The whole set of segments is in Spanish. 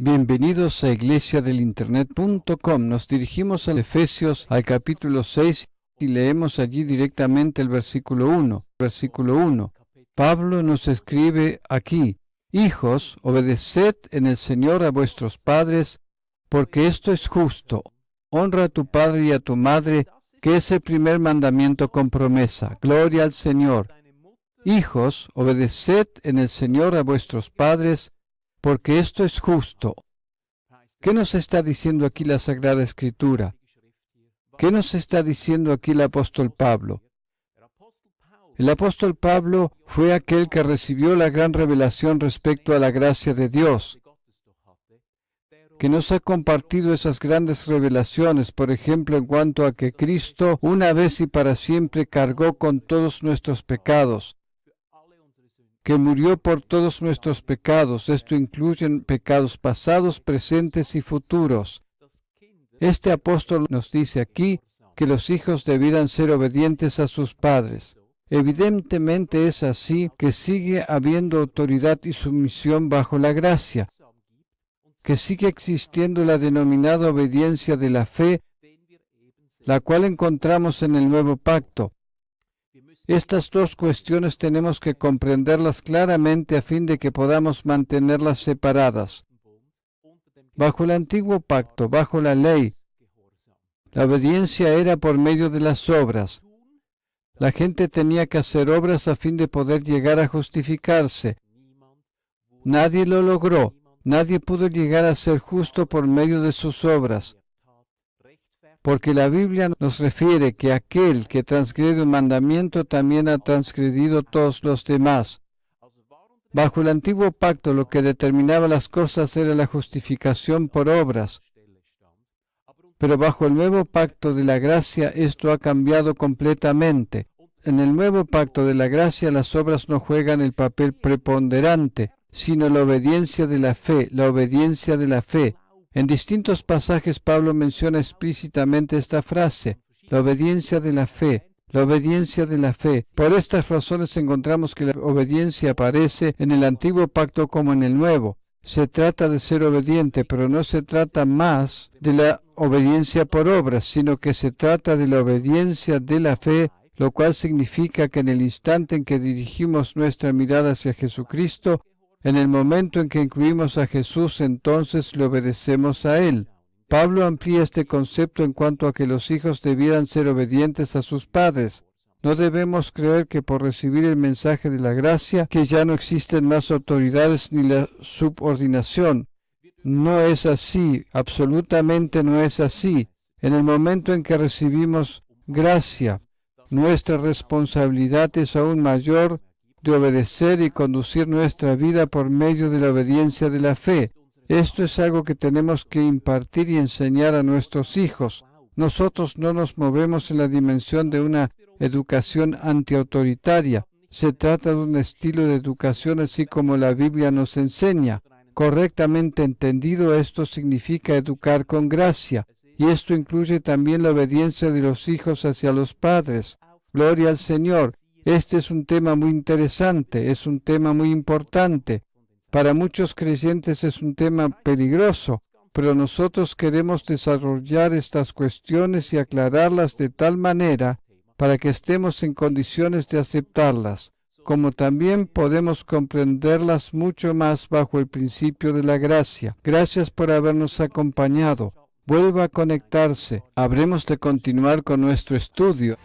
Bienvenidos a iglesiadelinternet.com. Nos dirigimos a Efesios al capítulo 6 y leemos allí directamente el versículo 1. Pablo nos escribe aquí: Hijos, obedeced en el Señor a vuestros padres, porque esto es justo. Honra a tu padre y a tu madre, que es el primer mandamiento con promesa. Gloria al Señor. Hijos, obedeced en el Señor a vuestros padres, porque esto es justo. ¿Qué nos está diciendo aquí la Sagrada Escritura? ¿Qué nos está diciendo aquí el apóstol Pablo? El apóstol Pablo fue aquel que recibió la gran revelación respecto a la gracia de Dios, que nos ha compartido esas grandes revelaciones, por ejemplo, en cuanto a que Cristo, una vez y para siempre, cargó con todos nuestros pecados, que murió por todos nuestros pecados. Esto incluye pecados pasados, presentes y futuros. Este apóstol nos dice aquí que los hijos debieran ser obedientes a sus padres. Evidentemente es así, que sigue habiendo autoridad y sumisión bajo la gracia, que sigue existiendo la denominada obediencia de la fe, la cual encontramos en el Nuevo Pacto. Estas dos cuestiones tenemos que comprenderlas claramente a fin de que podamos mantenerlas separadas. Bajo el Antiguo Pacto, bajo la ley, la obediencia era por medio de las obras. La gente tenía que hacer obras a fin de poder llegar a justificarse. Nadie lo logró. Nadie pudo llegar a ser justo por medio de sus obras, porque la Biblia nos refiere que aquel que transgrede un mandamiento también ha transgredido todos los demás. Bajo el Antiguo Pacto, lo que determinaba las cosas era la justificación por obras. Pero bajo el Nuevo Pacto de la gracia, esto ha cambiado completamente. En el Nuevo Pacto de la gracia, las obras no juegan el papel preponderante, sino la obediencia de la fe, la obediencia de la fe. En distintos pasajes Pablo menciona explícitamente esta frase: la obediencia de la fe, la obediencia de la fe. Por estas razones encontramos que la obediencia aparece en el Antiguo Pacto como en el Nuevo. Se trata de ser obediente, pero no se trata más de la obediencia por obras, sino que se trata de la obediencia de la fe, lo cual significa que en el instante en que dirigimos nuestra mirada hacia Jesucristo, en el momento en que incluimos a Jesús, entonces le obedecemos a Él. Pablo amplía este concepto en cuanto a que los hijos debieran ser obedientes a sus padres. No debemos creer que por recibir el mensaje de la gracia, que ya no existen más autoridades ni la subordinación. No es así, absolutamente no es así. En el momento en que recibimos gracia, nuestra responsabilidad es aún mayor de obedecer y conducir nuestra vida por medio de la obediencia de la fe. Esto es algo que tenemos que impartir y enseñar a nuestros hijos. Nosotros no nos movemos en la dimensión de una educación antiautoritaria. Se trata de un estilo de educación así como la Biblia nos enseña. Correctamente entendido, esto significa educar con gracia, y esto incluye también la obediencia de los hijos hacia los padres. Gloria al Señor. Este es un tema muy interesante, es un tema muy importante. Para muchos creyentes es un tema peligroso, pero nosotros queremos desarrollar estas cuestiones y aclararlas de tal manera para que estemos en condiciones de aceptarlas, como también podemos comprenderlas mucho más bajo el principio de la gracia. Gracias por habernos acompañado. Vuelva a conectarse. Habremos de continuar con nuestro estudio.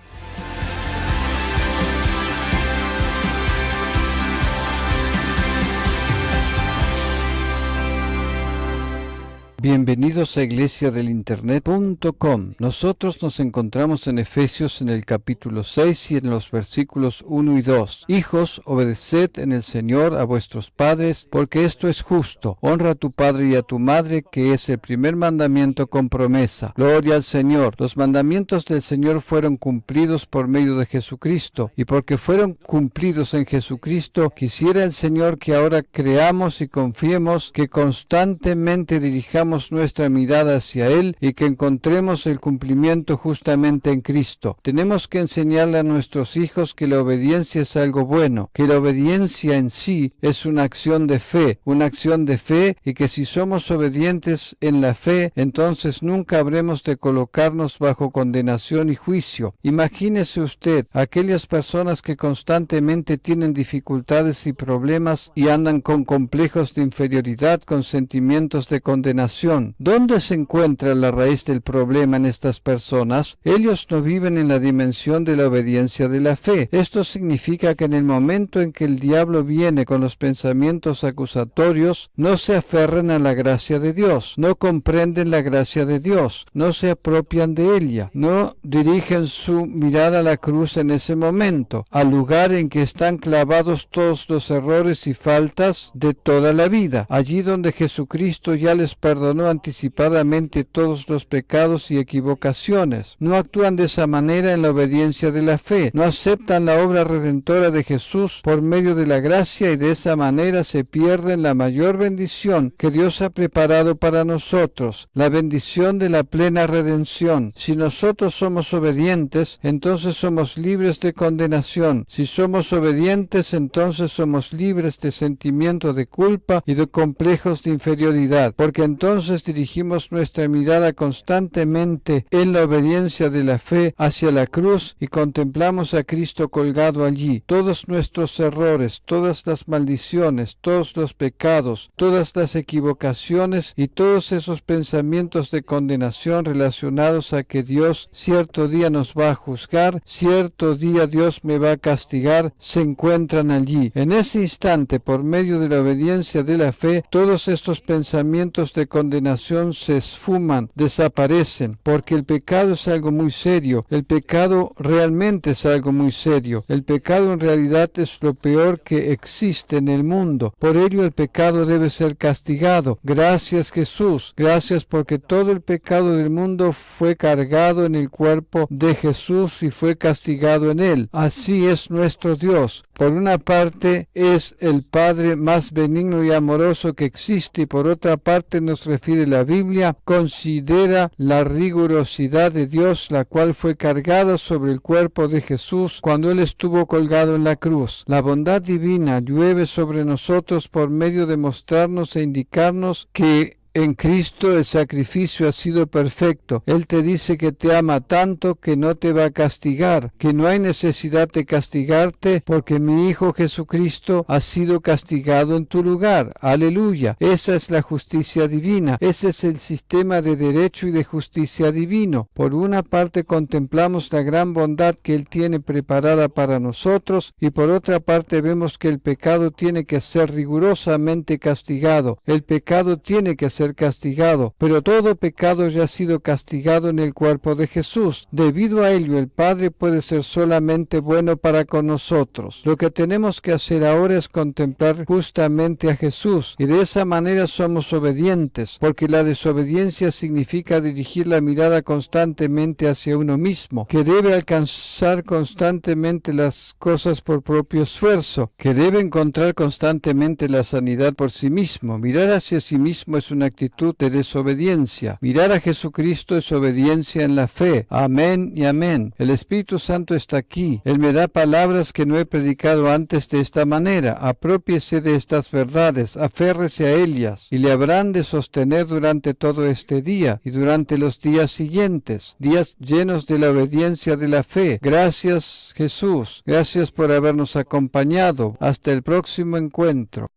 Bienvenidos a iglesiadelinternet.com. Nosotros nos encontramos en Efesios en el capítulo 6 y en los versículos 1 y 2. Hijos, obedeced en el Señor a vuestros padres, porque esto es justo. Honra a tu padre y a tu madre, que es el primer mandamiento con promesa. Gloria al Señor. Los mandamientos del Señor fueron cumplidos por medio de Jesucristo, y porque fueron cumplidos en Jesucristo, quisiera el Señor que ahora creamos y confiemos, que constantemente dirijamos dirijamos nuestra mirada hacia Él y que encontremos el cumplimiento justamente en Cristo. Tenemos que enseñarle a nuestros hijos que la obediencia es algo bueno, que la obediencia en sí es una acción de fe y que si somos obedientes en la fe, entonces nunca habremos de colocarnos bajo condenación y juicio. Imagínese usted aquellas personas que constantemente tienen dificultades y problemas y andan con complejos de inferioridad, con sentimientos de condenación. ¿Dónde se encuentra la raíz del problema en estas personas? Ellos no viven en la dimensión de la obediencia de la fe. Esto significa que en el momento en que el diablo viene con los pensamientos acusatorios, no se aferran a la gracia de Dios, no comprenden la gracia de Dios, no se apropian de ella, no dirigen su mirada a la cruz en ese momento, al lugar en que están clavados todos los errores y faltas de toda la vida, allí donde Jesucristo ya les perdonó anticipadamente todos los pecados y equivocaciones. No actúan de esa manera en la obediencia de la fe, no aceptan la obra redentora de Jesús por medio de la gracia y de esa manera se pierden la mayor bendición que Dios ha preparado para nosotros, la bendición de la plena redención. Si nosotros somos obedientes, entonces somos libres de condenación. Si somos obedientes, entonces somos libres de sentimiento de culpa y de complejos de inferioridad, porque entonces dirigimos nuestra mirada constantemente en la obediencia de la fe hacia la cruz y contemplamos a Cristo colgado allí. Todos nuestros errores, todas las maldiciones, todos los pecados, todas las equivocaciones y todos esos pensamientos de condenación relacionados a que Dios cierto día nos va a juzgar, cierto día Dios me va a castigar, se encuentran allí. En ese instante, por medio de la obediencia de la fe, todos estos pensamientos de condenación se esfuman, desaparecen, porque el pecado es algo muy serio. El pecado realmente es algo muy serio. El pecado en realidad es lo peor que existe en el mundo. Por ello el pecado debe ser castigado. Gracias Jesús. Gracias porque todo el pecado del mundo fue cargado en el cuerpo de Jesús y fue castigado en él. Así es nuestro Dios. Por una parte es el Padre más benigno y amoroso que existe y por otra parte nos refiere la Biblia, considera la rigurosidad de Dios, la cual fue cargada sobre el cuerpo de Jesús cuando Él estuvo colgado en la cruz. La bondad divina llueve sobre nosotros por medio de mostrarnos e indicarnos que en Cristo el sacrificio ha sido perfecto. Él te dice que te ama tanto que no te va a castigar, que no hay necesidad de castigarte porque mi Hijo Jesucristo ha sido castigado en tu lugar. Aleluya. Esa es la justicia divina. Ese es el sistema de derecho y de justicia divino. Por una parte contemplamos la gran bondad que Él tiene preparada para nosotros y por otra parte vemos que el pecado tiene que ser rigurosamente castigado. El pecado tiene que ser castigado, pero todo pecado ya ha sido castigado en el cuerpo de Jesús. Debido a ello, el Padre puede ser solamente bueno para con nosotros. Lo que tenemos que hacer ahora es contemplar justamente a Jesús, y de esa manera somos obedientes, porque la desobediencia significa dirigir la mirada constantemente hacia uno mismo, que debe alcanzar constantemente las cosas por propio esfuerzo, que debe encontrar constantemente la sanidad por sí mismo. Mirar hacia sí mismo es una actitud de desobediencia. Mirar a Jesucristo es obediencia en la fe. Amén y amén. El Espíritu Santo está aquí. Él me da palabras que no he predicado antes de esta manera. Aprópiese de estas verdades, aférrese a ellas y le habrán de sostener durante todo este día y durante los días siguientes, días llenos de la obediencia de la fe. Gracias Jesús. Gracias por habernos acompañado. Hasta el próximo encuentro.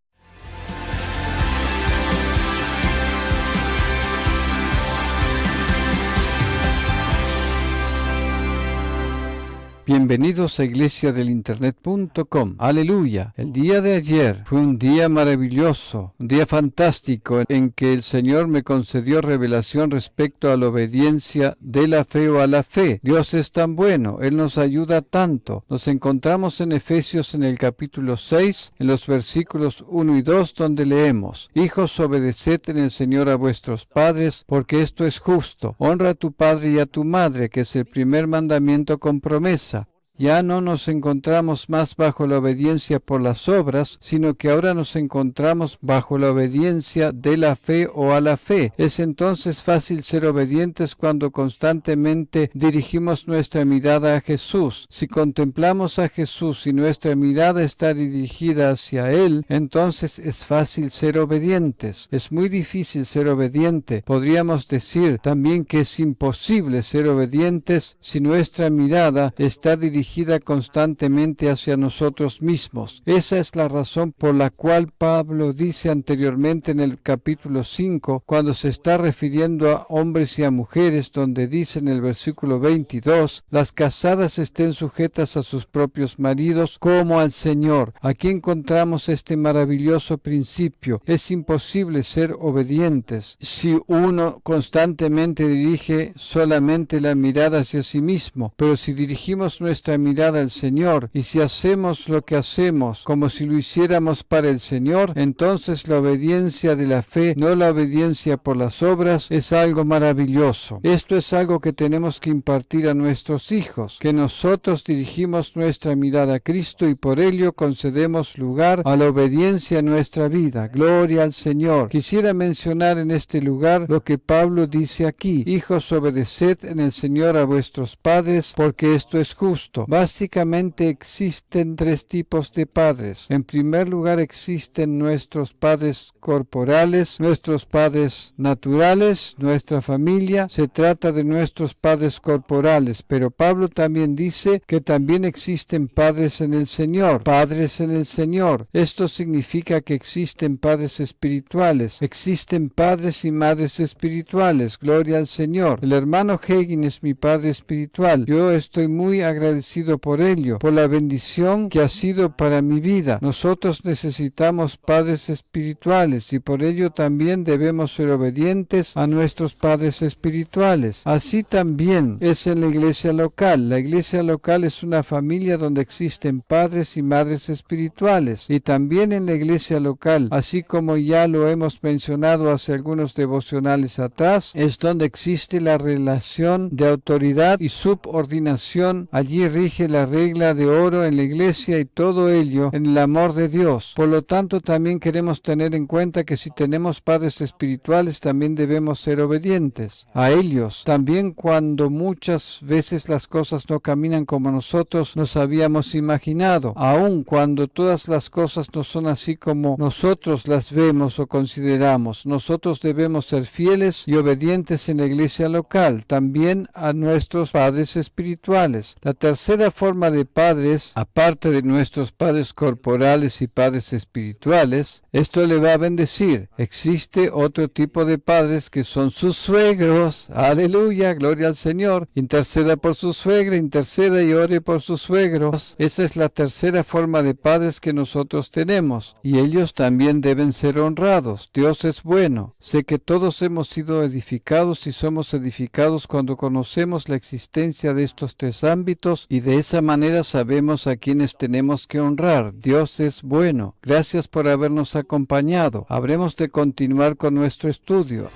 Bienvenidos a iglesiadelinternet.com. Aleluya. El día de ayer fue un día maravilloso, un día fantástico en que el Señor me concedió revelación respecto a la obediencia de la fe o a la fe. Dios es tan bueno, Él nos ayuda tanto. Nos encontramos en Efesios en el capítulo 6, en los versículos 1 y 2, donde leemos: Hijos, obedeced en el Señor a vuestros padres, porque esto es justo. Honra a tu padre y a tu madre, que es el primer mandamiento con promesa, Ya no nos encontramos más bajo la obediencia por las obras, sino que ahora nos encontramos bajo la obediencia de la fe o a la fe. Es entonces fácil ser obedientes cuando constantemente dirigimos nuestra mirada a Jesús. Si contemplamos a Jesús y nuestra mirada está dirigida hacia Él, entonces es fácil ser obedientes. Es muy difícil ser obediente. Podríamos decir también que es imposible ser obedientes si nuestra mirada está dirigida constantemente hacia nosotros mismos. Esa es la razón por la cual Pablo dice anteriormente en el capítulo 5, cuando se está refiriendo a hombres y a mujeres, donde dice en el versículo 22, las casadas estén sujetas a sus propios maridos como al Señor. Aquí encontramos este maravilloso principio. Es imposible ser obedientes si uno constantemente dirige solamente la mirada hacia sí mismo, pero si dirigimos nuestra mirada al Señor y si hacemos lo que hacemos como si lo hiciéramos para el Señor, entonces la obediencia de la fe, no la obediencia por las obras, es algo maravilloso. Esto es algo que tenemos que impartir a nuestros hijos, que nosotros dirigimos nuestra mirada a Cristo y por ello concedemos lugar a la obediencia en nuestra vida. Gloria al Señor. Quisiera mencionar en este lugar lo que Pablo dice aquí: hijos, obedeced en el Señor a vuestros padres, porque esto es justo. Básicamente existen tres tipos de padres. En primer lugar existen nuestros padres corporales, nuestros padres naturales, nuestra familia. Se trata de nuestros padres corporales, pero Pablo también dice que también existen padres en el Señor. Padres en el Señor. Esto significa que existen padres espirituales. Existen padres y madres espirituales. Gloria al Señor. El hermano Hagin es mi padre espiritual. Yo estoy muy agradecido por ello, por la bendición que ha sido para mi vida. Nosotros necesitamos padres espirituales y por ello también debemos ser obedientes a nuestros padres espirituales. Así también es en la iglesia local. La iglesia local es una familia donde existen padres y madres espirituales. Y también en la iglesia local, así como ya lo hemos mencionado hace algunos devocionales atrás, es donde existe la relación de autoridad y subordinación. Allí rige la regla de oro en la iglesia y todo ello en el amor de Dios. Por lo tanto, también queremos tener en cuenta que si tenemos padres espirituales, también debemos ser obedientes a ellos. También cuando muchas veces las cosas no caminan como nosotros nos habíamos imaginado, aun cuando todas las cosas no son así como nosotros las vemos o consideramos, nosotros debemos ser fieles y obedientes en la iglesia local, también a nuestros padres espirituales. La tercera forma de padres, aparte de nuestros padres corporales y padres espirituales, esto le va a bendecir. Existe otro tipo de padres que son sus suegros. Aleluya, gloria al Señor. Interceda por su suegra, interceda y ore por sus suegros. Esa es la tercera forma de padres que nosotros tenemos. Y ellos también deben ser honrados. Dios es bueno. Sé que todos hemos sido edificados y somos edificados cuando conocemos la existencia de estos tres ámbitos y de esa manera sabemos a quienes tenemos que honrar. Dios es bueno. Gracias por habernos acompañado. Habremos de continuar con nuestro estudio.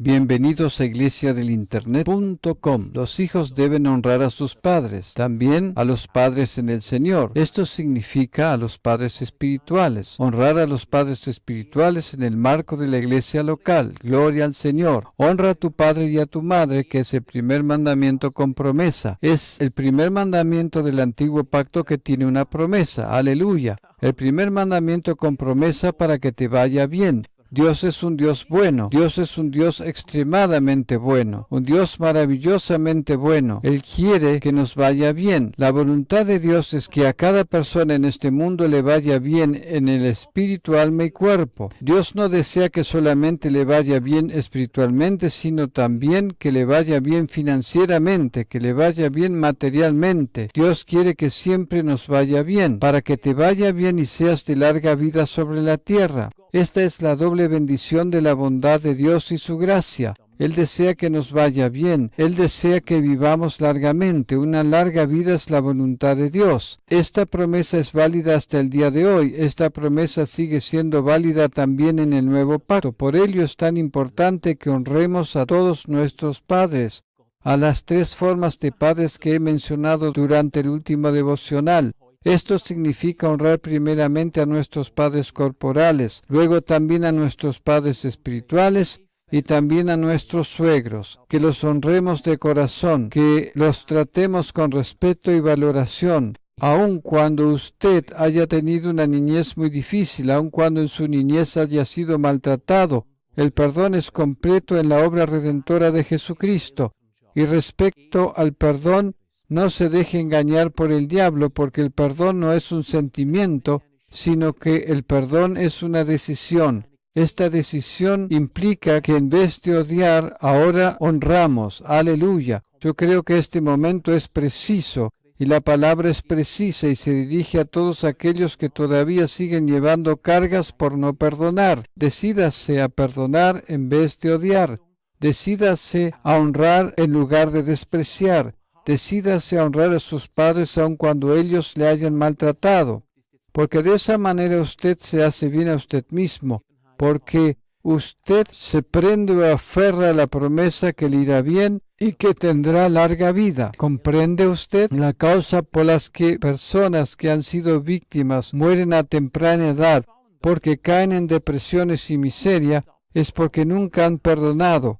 Bienvenidos a iglesiadelinternet.com. Los hijos deben honrar a sus padres, también a los padres en el Señor. Esto significa a los padres espirituales. Honrar a los padres espirituales en el marco de la iglesia local. Gloria al Señor. Honra a tu padre y a tu madre, que es el primer mandamiento con promesa. Es el primer mandamiento del antiguo pacto que tiene una promesa. Aleluya. El primer mandamiento con promesa para que te vaya bien. Dios es un Dios bueno. Dios es un Dios extremadamente bueno. Un Dios maravillosamente bueno. Él quiere que nos vaya bien. La voluntad de Dios es que a cada persona en este mundo le vaya bien en el espíritu, alma y cuerpo. Dios no desea que solamente le vaya bien espiritualmente, sino también que le vaya bien financieramente, que le vaya bien materialmente. Dios quiere que siempre nos vaya bien, para que te vaya bien y seas de larga vida sobre la tierra. Esta es la doble bendición de la bondad de Dios y su gracia. Él desea que nos vaya bien. Él desea que vivamos largamente. Una larga vida es la voluntad de Dios. Esta promesa es válida hasta el día de hoy. Esta promesa sigue siendo válida también en el nuevo pacto. Por ello es tan importante que honremos a todos nuestros padres, a las 3 formas de padres que he mencionado durante el último devocional. Esto significa honrar primeramente a nuestros padres corporales, luego también a nuestros padres espirituales y también a nuestros suegros. Que los honremos de corazón, que los tratemos con respeto y valoración. Aun cuando usted haya tenido una niñez muy difícil, aun cuando en su niñez haya sido maltratado, el perdón es completo en la obra redentora de Jesucristo. Y respecto al perdón, no se deje engañar por el diablo, porque el perdón no es un sentimiento, sino que el perdón es una decisión. Esta decisión implica que en vez de odiar, ahora honramos. Aleluya. Yo creo que este momento es preciso, y la palabra es precisa y se dirige a todos aquellos que todavía siguen llevando cargas por no perdonar. Decídase a perdonar en vez de odiar. Decídase a honrar en lugar de despreciar. Decídase a honrar a sus padres aun cuando ellos le hayan maltratado, porque de esa manera usted se hace bien a usted mismo, porque usted se prende o aferra a la promesa que le irá bien y que tendrá larga vida. ¿Comprende usted? La causa por las que personas que han sido víctimas mueren a temprana edad porque caen en depresiones y miseria es porque nunca han perdonado,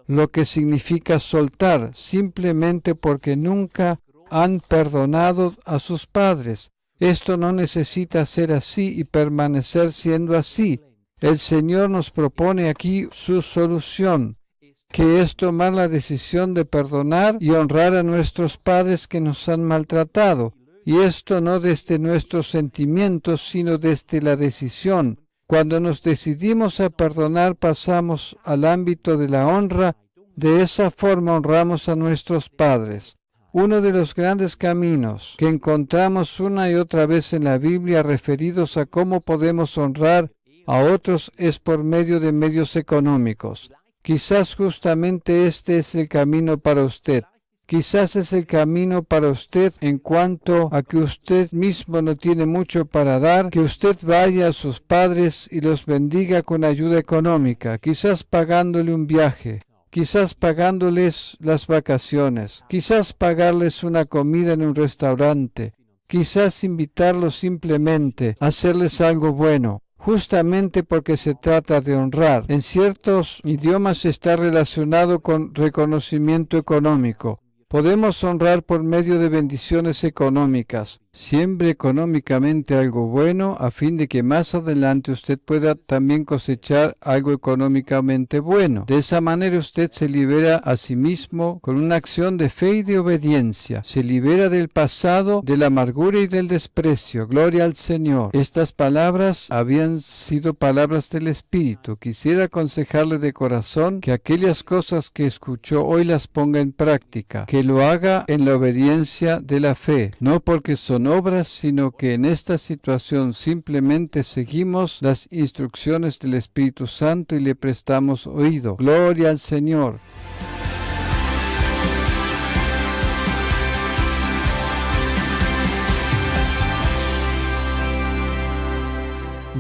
lo que significa soltar, simplemente porque nunca han perdonado a sus padres. Esto no necesita ser así y permanecer siendo así. El Señor nos propone aquí su solución, que es tomar la decisión de perdonar y honrar a nuestros padres que nos han maltratado. Y esto no desde nuestros sentimientos, sino desde la decisión. Cuando nos decidimos a perdonar, pasamos al ámbito de la honra. De esa forma honramos a nuestros padres. Uno de los grandes caminos que encontramos una y otra vez en la Biblia referidos a cómo podemos honrar a otros es por medio de medios económicos. Quizás justamente este es el camino para usted. Quizás es el camino para usted en cuanto a que usted mismo no tiene mucho para dar, que usted vaya a sus padres y los bendiga con ayuda económica, quizás pagándole un viaje, quizás pagándoles las vacaciones, quizás pagarles una comida en un restaurante, quizás invitarlos simplemente a hacerles algo bueno. Justamente porque se trata de honrar. En ciertos idiomas está relacionado con reconocimiento económico. Podemos honrar por medio de bendiciones económicas. Siembre económicamente algo bueno a fin de que más adelante usted pueda también cosechar algo económicamente bueno. De esa manera usted se libera a sí mismo con una acción de fe y de obediencia. Se libera del pasado, de la amargura y del desprecio. Gloria al Señor. Estas palabras habían sido palabras del Espíritu. Quisiera aconsejarle de corazón que aquellas cosas que escuchó hoy las ponga en práctica. Que lo haga en la obediencia de la fe, no porque son obras, sino que en esta situación simplemente seguimos las instrucciones del Espíritu Santo y le prestamos oído. Gloria al Señor.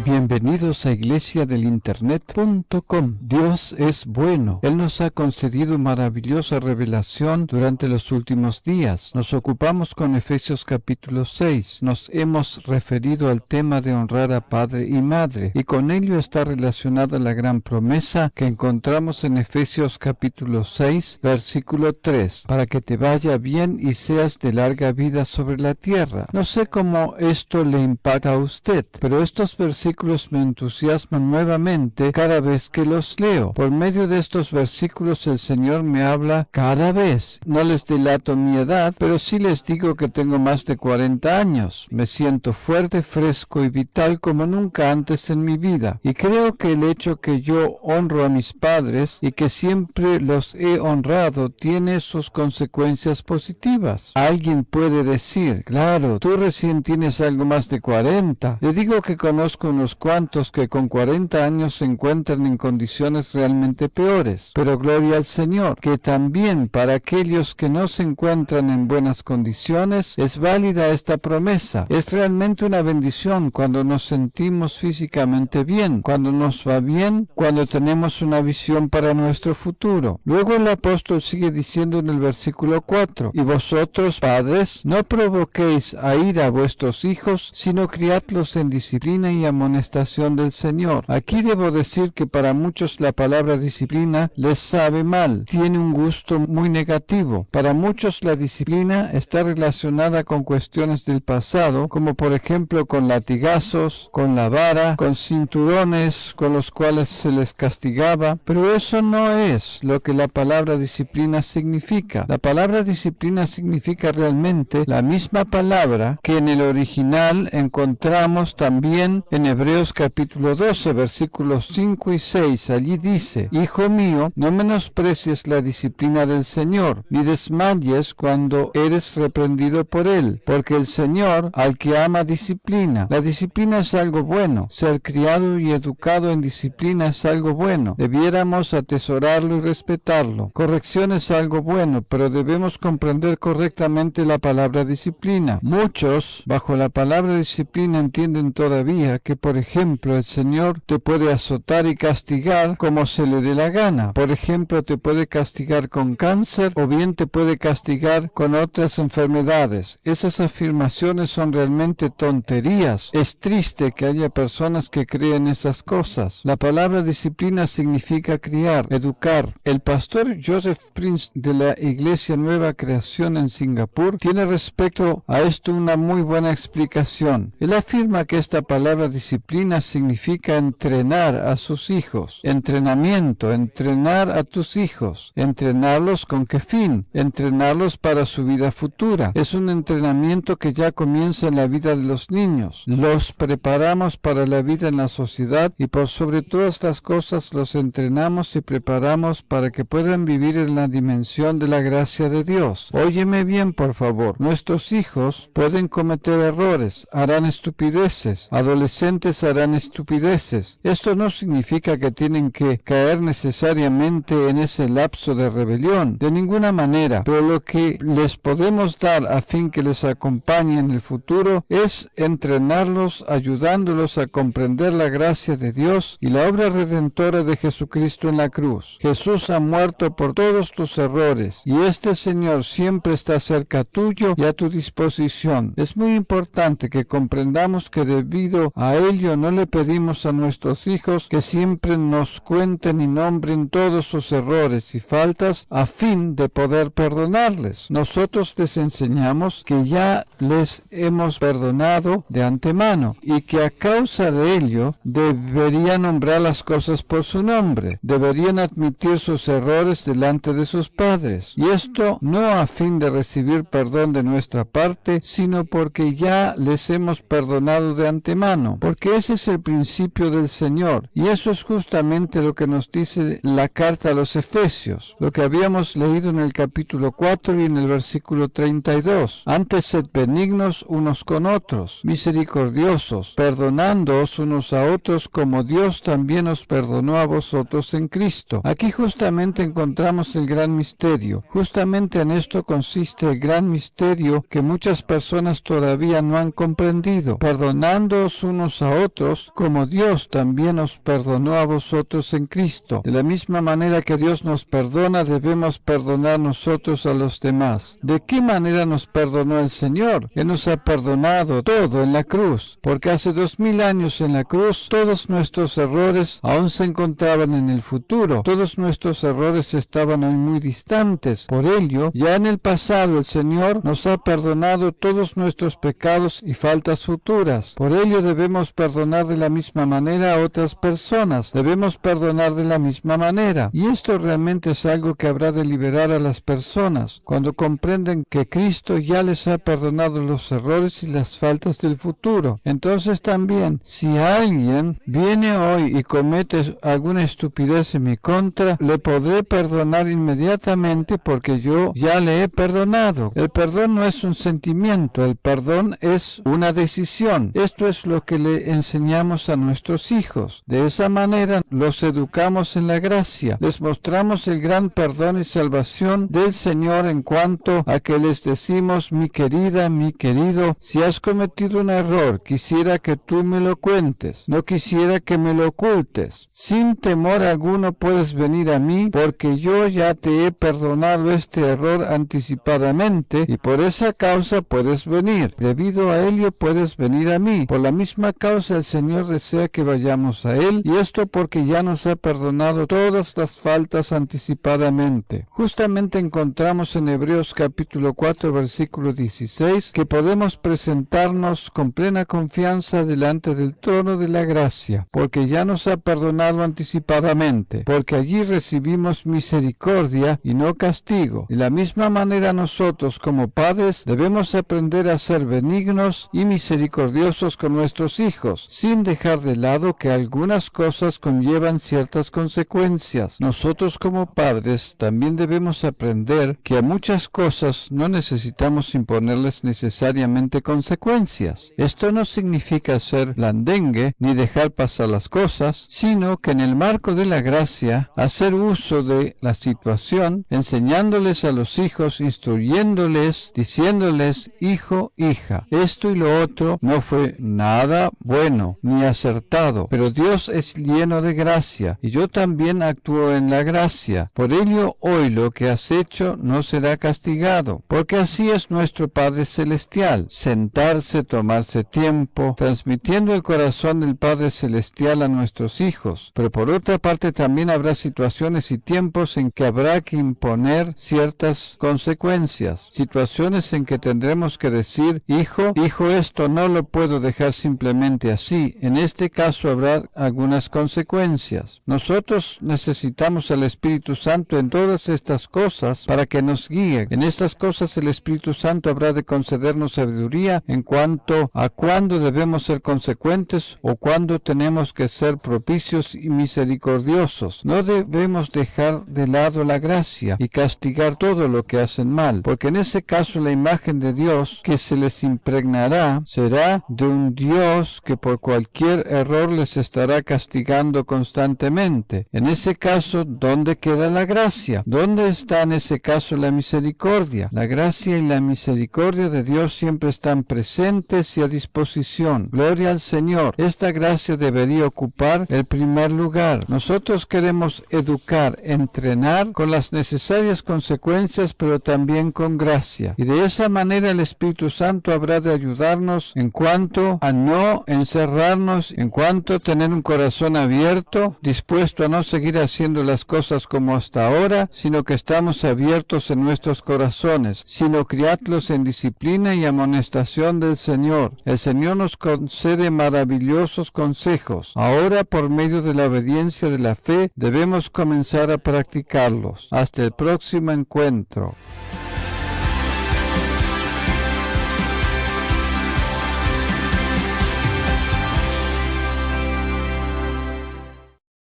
Bienvenidos a iglesiadelinternet.com. Dios es bueno. Él nos ha concedido maravillosa revelación durante los últimos días. Nos ocupamos con Efesios capítulo 6. Nos hemos referido al tema de honrar a padre y madre, y con ello está relacionada la gran promesa que encontramos en Efesios capítulo 6, versículo 3, para que te vaya bien y seas de larga vida sobre la tierra. No sé cómo esto le impacta a usted, pero estos versículos me entusiasman nuevamente cada vez que los leo. Por medio de estos versículos el Señor me habla cada vez. No les delato mi edad, pero sí les digo que tengo más de 40 años. Me siento fuerte, fresco y vital como nunca antes en mi vida. Y creo que el hecho que yo honro a mis padres y que siempre los he honrado tiene sus consecuencias positivas. Alguien puede decir, claro, tú recién tienes algo más de 40. Le digo que conozco unos cuantos que con 40 años se encuentran en condiciones realmente peores. Pero gloria al Señor, que también para aquellos que no se encuentran en buenas condiciones es válida esta promesa. Es realmente una bendición cuando nos sentimos físicamente bien, cuando nos va bien, cuando tenemos una visión para nuestro futuro. Luego el apóstol sigue diciendo en el versículo 4, y vosotros, padres, no provoquéis a ira a vuestros hijos, sino criadlos en disciplina y amonestación del Señor. Aquí debo decir que para muchos la palabra disciplina les sabe mal, tiene un gusto muy negativo. Para muchos la disciplina está relacionada con cuestiones del pasado, como por ejemplo con latigazos, con la vara, con cinturones con los cuales se les castigaba, pero eso no es lo que la palabra disciplina significa. La palabra disciplina significa realmente la misma palabra que en el original encontramos también en Hebreos capítulo 12, versículos 5 y 6. Allí dice, Hijo mío, no menosprecies la disciplina del Señor, ni desmayes cuando eres reprendido por Él, porque el Señor al que ama disciplina. La disciplina es algo bueno. Ser criado y educado en disciplina es algo bueno. Debiéramos atesorarlo y respetarlo. Corrección es algo bueno, pero debemos comprender correctamente la palabra disciplina. Muchos, bajo la palabra disciplina, entienden todavía que, por ejemplo, el Señor te puede azotar y castigar como se le dé la gana. Por ejemplo, te puede castigar con cáncer o bien te puede castigar con otras enfermedades. Esas afirmaciones son realmente tonterías. Es triste que haya personas que creen esas cosas. La palabra disciplina significa criar, educar. El pastor Joseph Prince de la Iglesia Nueva Creación en Singapur tiene respecto a esto una muy buena explicación. Él afirma que esta palabra disciplina significa entrenar a sus hijos. Entrenamiento, entrenar a tus hijos. ¿Entrenarlos con qué fin? Entrenarlos para su vida futura. Es un entrenamiento que ya comienza en la vida de los niños. Los preparamos para la vida en la sociedad y por sobre todas las cosas los entrenamos y preparamos para que puedan vivir en la dimensión de la gracia de Dios. Óyeme bien, por favor. Nuestros hijos pueden cometer errores, harán estupideces. Adolescentes harán estupideces. Esto no significa que tienen que caer necesariamente en ese lapso de rebelión, de ninguna manera, pero lo que les podemos dar a fin que les acompañe en el futuro es entrenarlos, ayudándolos a comprender la gracia de Dios y la obra redentora de Jesucristo en la cruz. Jesús ha muerto por todos tus errores y este Señor siempre está cerca tuyo y a tu disposición. Es muy importante que comprendamos que debido a ello no le pedimos a nuestros hijos que siempre nos cuenten y nombren todos sus errores y faltas a fin de poder perdonarles. Nosotros les enseñamos que ya les hemos perdonado de antemano y que a causa de ello deberían nombrar las cosas por su nombre, deberían admitir sus errores delante de sus padres, y esto no a fin de recibir perdón de nuestra parte, sino porque ya les hemos perdonado de antemano, porque ese es el principio del Señor, y eso es justamente lo que nos dice la carta a los Efesios, lo que habíamos leído en el capítulo 4 y en el versículo 32. Antes sed benignos unos con otros, misericordiosos, perdonándoos unos a otros como Dios también os perdonó a vosotros en Cristo. Aquí justamente encontramos el gran misterio. Justamente en esto consiste el gran misterio que muchas personas todavía no han comprendido. Perdonándoos unos a otros como Dios también os perdonó a vosotros en Cristo. De la misma manera que Dios nos perdona, debemos perdonar nosotros a los demás. ¿De qué manera nos perdonó el Señor? Él nos ha perdonado todo en la cruz, porque hace 2000 años en la cruz todos nuestros errores aún se encontraban en el futuro. Todos nuestros errores estaban aún muy distantes. Por ello, ya en el pasado el Señor nos ha perdonado todos nuestros pecados y faltas futuras. Por ello debemos perdonar de la misma manera a otras personas. Debemos perdonar de la misma manera. Y esto realmente es algo que habrá de liberar a las personas cuando comprenden que Cristo ya les ha perdonado los errores y las faltas del futuro. Entonces también, si alguien viene hoy y comete alguna estupidez en mi contra, le podré perdonar inmediatamente porque yo ya le he perdonado. El perdón no es un sentimiento, el perdón es una decisión. Esto es lo que le le enseñamos a nuestros hijos. De esa manera los educamos en la gracia. Les mostramos el gran perdón y salvación del Señor en cuanto a que les decimos: mi querida, mi querido, si has cometido un error, quisiera que tú me lo cuentes. No quisiera que me lo ocultes. Sin temor alguno puedes venir a mí, porque yo ya te he perdonado este error anticipadamente, y por esa causa puedes venir. Debido a ello puedes venir a mí. Por la misma causa el Señor desea que vayamos a Él, y esto porque ya nos ha perdonado todas las faltas anticipadamente. Justamente encontramos en Hebreos capítulo 4 versículo 16 que podemos presentarnos con plena confianza delante del trono de la gracia, porque ya nos ha perdonado anticipadamente, porque allí recibimos misericordia y no castigo. De la misma manera nosotros como padres debemos aprender a ser benignos y misericordiosos con nuestros hijos, sin dejar de lado que algunas cosas conllevan ciertas consecuencias. Nosotros como padres también debemos aprender que a muchas cosas no necesitamos imponerles necesariamente consecuencias. Esto no significa ser blandengue ni dejar pasar las cosas, sino que en el marco de la gracia hacer uso de la situación, enseñándoles a los hijos, instruyéndoles, diciéndoles: hijo, hija, esto y lo otro no fue nada bueno ni acertado, pero Dios es lleno de gracia y yo también actúo en la gracia. Por ello hoy lo que has hecho no será castigado, porque así es nuestro Padre Celestial. Sentarse, tomarse tiempo, transmitiendo el corazón del Padre Celestial a nuestros hijos. Pero por otra parte también habrá situaciones y tiempos en que habrá que imponer ciertas consecuencias, situaciones en que tendremos que decir: hijo, esto no lo puedo dejar simplemente así. En este caso habrá algunas consecuencias. Nosotros necesitamos al Espíritu Santo en todas estas cosas para que nos guíe. En estas cosas el Espíritu Santo habrá de concedernos sabiduría en cuanto a cuándo debemos ser consecuentes o cuándo tenemos que ser propicios y misericordiosos. No debemos dejar de lado la gracia y castigar todo lo que hacen mal, porque en ese caso la imagen de Dios que se les impregnará será de un Dios que por cualquier error les estará castigando constantemente. En ese caso, ¿dónde queda la gracia? ¿Dónde está en ese caso la misericordia? La gracia y la misericordia de Dios siempre están presentes y a disposición. Gloria al Señor. Esta gracia debería ocupar el primer lugar. Nosotros queremos educar, entrenar con las necesarias consecuencias, pero también con gracia. Y de esa manera el Espíritu Santo habrá de ayudarnos en cuanto a no encerrarnos, en cuanto a tener un corazón abierto, dispuesto a no seguir haciendo las cosas como hasta ahora, sino que estamos abiertos en nuestros corazones, sino criadlos en disciplina y amonestación del Señor. El Señor nos concede maravillosos consejos. Ahora, por medio de la obediencia de la fe, debemos comenzar a practicarlos. Hasta el próximo encuentro.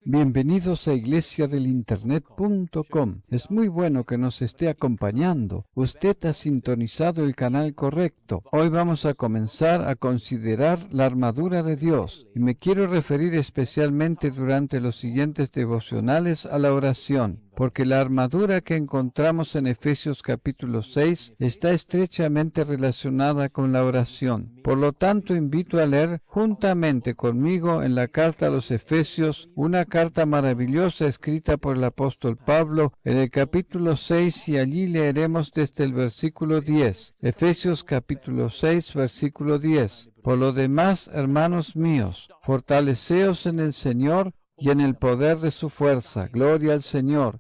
Bienvenidos a iglesiadelinternet.com. Es muy bueno que nos esté acompañando. Usted ha sintonizado el canal correcto. Hoy vamos a comenzar a considerar la armadura de Dios. Y me quiero referir especialmente durante los siguientes devocionales a la oración, porque la armadura que encontramos en Efesios capítulo 6 está estrechamente relacionada con la oración. Por lo tanto, invito a leer juntamente conmigo en la carta a los Efesios, una carta maravillosa escrita por el apóstol Pablo en el capítulo 6, y allí leeremos desde el versículo 10. Efesios capítulo 6, versículo 10. Por lo demás, hermanos míos, fortaleceos en el Señor y en el poder de su fuerza. Gloria al Señor.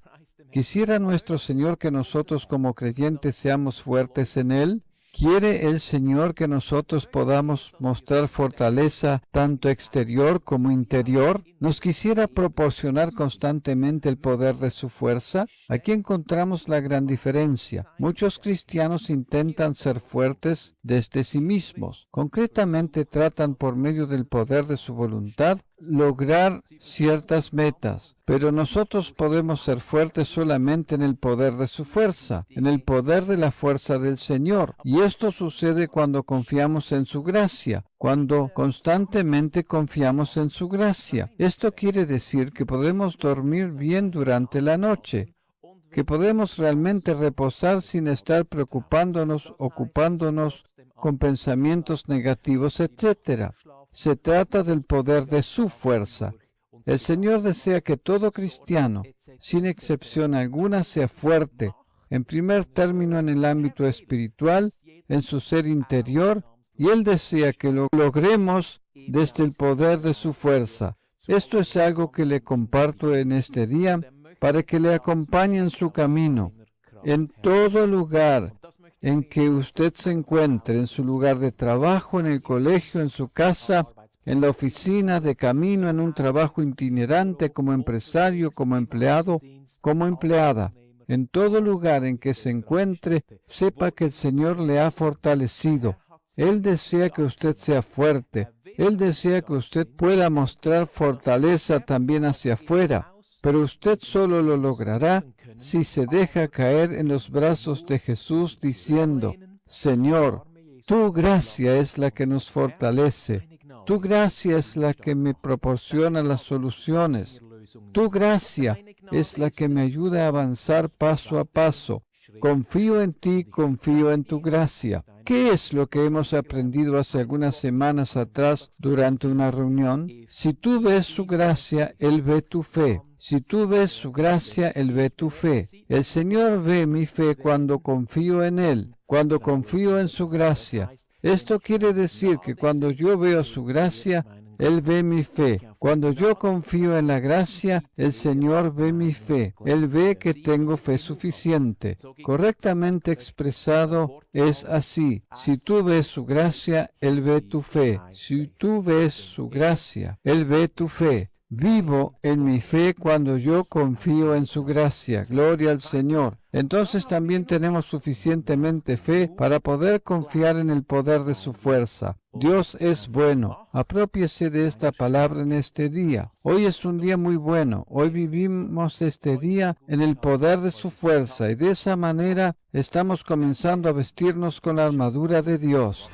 ¿Quisiera nuestro Señor que nosotros como creyentes seamos fuertes en Él? ¿Quiere el Señor que nosotros podamos mostrar fortaleza tanto exterior como interior? ¿Nos quisiera proporcionar constantemente el poder de su fuerza? Aquí encontramos la gran diferencia. Muchos cristianos intentan ser fuertes desde sí mismos. Concretamente tratan por medio del poder de su voluntad lograr ciertas metas, pero nosotros podemos ser fuertes solamente en el poder de su fuerza, en el poder de la fuerza del Señor. Y esto sucede cuando confiamos en su gracia, cuando constantemente confiamos en su gracia. Esto quiere decir que podemos dormir bien durante la noche, que podemos realmente reposar sin estar preocupándonos, ocupándonos con pensamientos negativos, etc. Se trata del poder de su fuerza. El Señor desea que todo cristiano, sin excepción alguna, sea fuerte, en primer término en el ámbito espiritual, en su ser interior, y Él desea que lo logremos desde el poder de su fuerza. Esto es algo que le comparto en este día para que le acompañe en su camino, en todo lugar en que usted se encuentre, en su lugar de trabajo, en el colegio, en su casa, en la oficina, de camino, en un trabajo itinerante, como empresario, como empleado, como empleada. En todo lugar en que se encuentre, sepa que el Señor le ha fortalecido. Él desea que usted sea fuerte. Él desea que usted pueda mostrar fortaleza también hacia afuera. Pero usted solo lo logrará si se deja caer en los brazos de Jesús diciendo, Señor, tu gracia es la que nos fortalece. Tu gracia es la que me proporciona las soluciones. Tu gracia es la que me ayuda a avanzar paso a paso. Confío en ti, confío en tu gracia. ¿Qué es lo que hemos aprendido hace algunas semanas atrás durante una reunión? Si tú ves su gracia, Él ve tu fe. Si tú ves su gracia, Él ve tu fe. El Señor ve mi fe cuando confío en Él, cuando confío en su gracia. Esto quiere decir que cuando yo veo su gracia, Él ve mi fe. Cuando yo confío en la gracia, el Señor ve mi fe. Él ve que tengo fe suficiente. Correctamente expresado es así. Si tú ves su gracia, Él ve tu fe. Si tú ves su gracia, Él ve tu fe. Vivo en mi fe cuando yo confío en su gracia. Gloria al Señor. Entonces también tenemos suficientemente fe para poder confiar en el poder de su fuerza. Dios es bueno. Aprópiese de esta palabra en este día. Hoy es un día muy bueno. Hoy vivimos este día en el poder de su fuerza y de esa manera estamos comenzando a vestirnos con la armadura de Dios.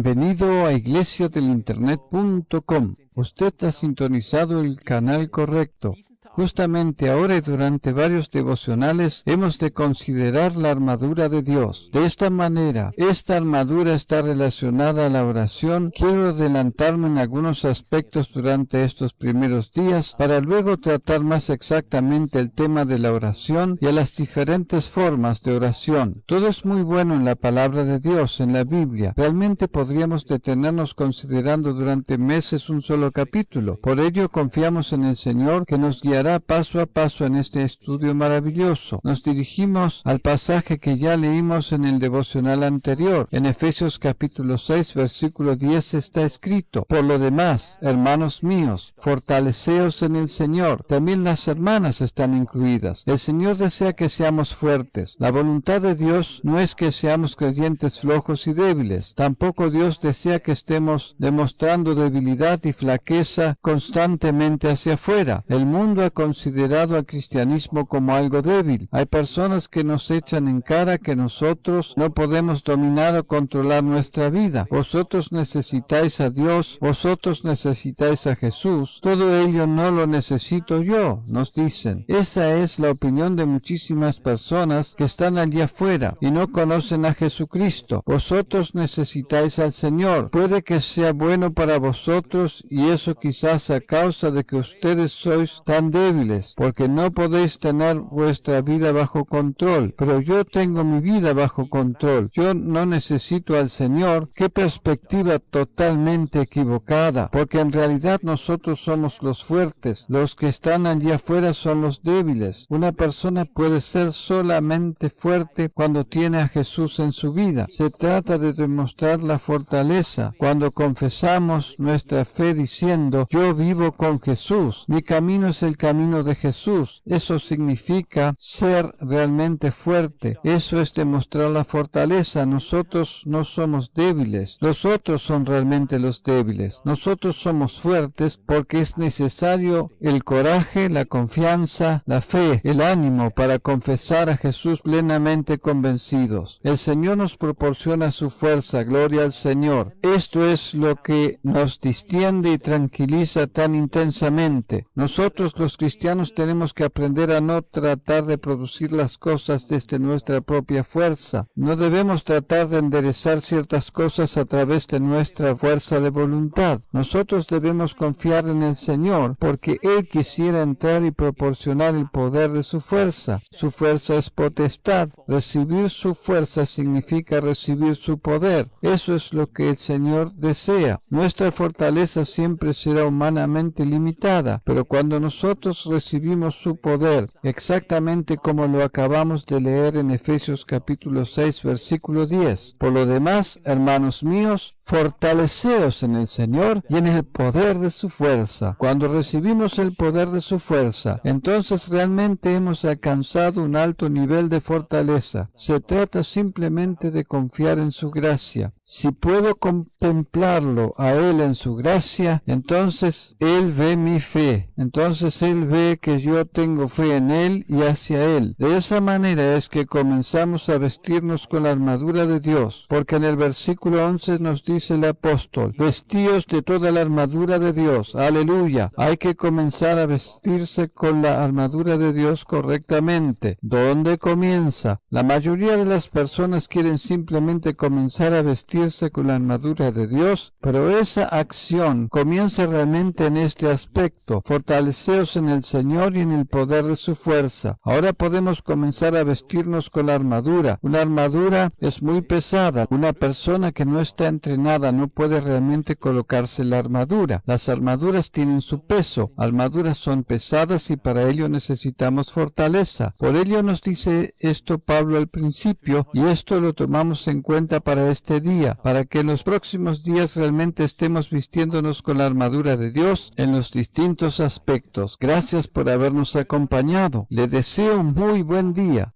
Bienvenido a iglesiadelinternet.com. Usted ha sintonizado el canal correcto. Justamente ahora y durante varios devocionales hemos de considerar la armadura de Dios. De esta manera, esta armadura está relacionada a la oración. Quiero adelantarme en algunos aspectos durante estos primeros días para luego tratar más exactamente el tema de la oración y a las diferentes formas de oración. Todo es muy bueno en la palabra de Dios, en la Biblia. Realmente podríamos detenernos considerando durante meses un solo capítulo. Por ello confiamos en el Señor que nos guiará paso a paso en este estudio maravilloso. Nos dirigimos al pasaje que ya leímos en el devocional anterior. En Efesios capítulo 6, versículo 10 está escrito: Por lo demás, hermanos míos, fortaleceos en el Señor. También las hermanas están incluidas. El Señor desea que seamos fuertes. La voluntad de Dios no es que seamos creyentes flojos y débiles. Tampoco Dios desea que estemos demostrando debilidad y flaqueza constantemente hacia afuera. El mundo ha considerado al cristianismo como algo débil. Hay personas que nos echan en cara que nosotros no podemos dominar o controlar nuestra vida. Vosotros necesitáis a Dios, vosotros necesitáis a Jesús. Todo ello no lo necesito yo, nos dicen. Esa es la opinión de muchísimas personas que están allí afuera y no conocen a Jesucristo. Vosotros necesitáis al Señor. Puede que sea bueno para vosotros y eso quizás a causa de que ustedes sois tan débiles, porque no podéis tener vuestra vida bajo control, pero yo tengo mi vida bajo control. Yo no necesito al Señor. Qué perspectiva totalmente equivocada, porque en realidad nosotros somos los fuertes, los que están allí afuera son los débiles. Una persona puede ser solamente fuerte cuando tiene a Jesús en su vida. Se trata de demostrar la fortaleza cuando confesamos nuestra fe diciendo: yo vivo con Jesús, mi camino es el camino camino de Jesús. Eso significa ser realmente fuerte. Eso es demostrar la fortaleza. Nosotros no somos débiles. Los otros son realmente los débiles. Nosotros somos fuertes porque es necesario el coraje, la confianza, la fe, el ánimo para confesar a Jesús plenamente convencidos. El Señor nos proporciona su fuerza. Gloria al Señor. Esto es lo que nos distiende y tranquiliza tan intensamente. Nosotros los cristianos tenemos que aprender a no tratar de producir las cosas desde nuestra propia fuerza. No debemos tratar de enderezar ciertas cosas a través de nuestra fuerza de voluntad. Nosotros debemos confiar en el Señor porque Él quisiera entrar y proporcionar el poder de su fuerza. Su fuerza es potestad. Recibir su fuerza significa recibir su poder. Eso es lo que el Señor desea. Nuestra fortaleza siempre será humanamente limitada, pero cuando nosotros recibimos su poder, exactamente como lo acabamos de leer en Efesios capítulo 6, versículo 10. Por lo demás, hermanos míos, fortaleceos en el Señor y en el poder de su fuerza. Cuando recibimos el poder de su fuerza, entonces realmente hemos alcanzado un alto nivel de fortaleza. Se trata simplemente de confiar en su gracia. Si puedo contemplarlo a Él en su gracia, entonces Él ve mi fe. Entonces Él ve que yo tengo fe en Él y hacia Él. De esa manera es que comenzamos a vestirnos con la armadura de Dios, porque en el versículo 11 nos dice el apóstol, vestíos de toda la armadura de Dios. Aleluya. Hay que comenzar a vestirse con la armadura de Dios correctamente. ¿Dónde comienza? La mayoría de las personas quieren simplemente comenzar a vestirse con la armadura de Dios, pero esa acción comienza realmente en este aspecto. Fortaleceos en el Señor y en el poder de su fuerza. Ahora podemos comenzar a vestirnos con la armadura. Una armadura es muy pesada. Una persona que no está entrenada no puede realmente colocarse la armadura. Las armaduras tienen su peso. Armaduras son pesadas y para ello necesitamos fortaleza. Por ello nos dice esto Pablo al principio y esto lo tomamos en cuenta para este día, para que en los próximos días realmente estemos vistiéndonos con la armadura de Dios en los distintos aspectos. Gracias por habernos acompañado. Le deseo un muy buen día.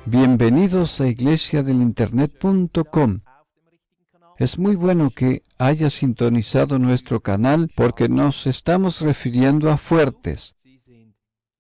Bienvenidos a iglesiadelinternet.com. Es muy bueno que haya sintonizado nuestro canal porque nos estamos refiriendo a fuertes.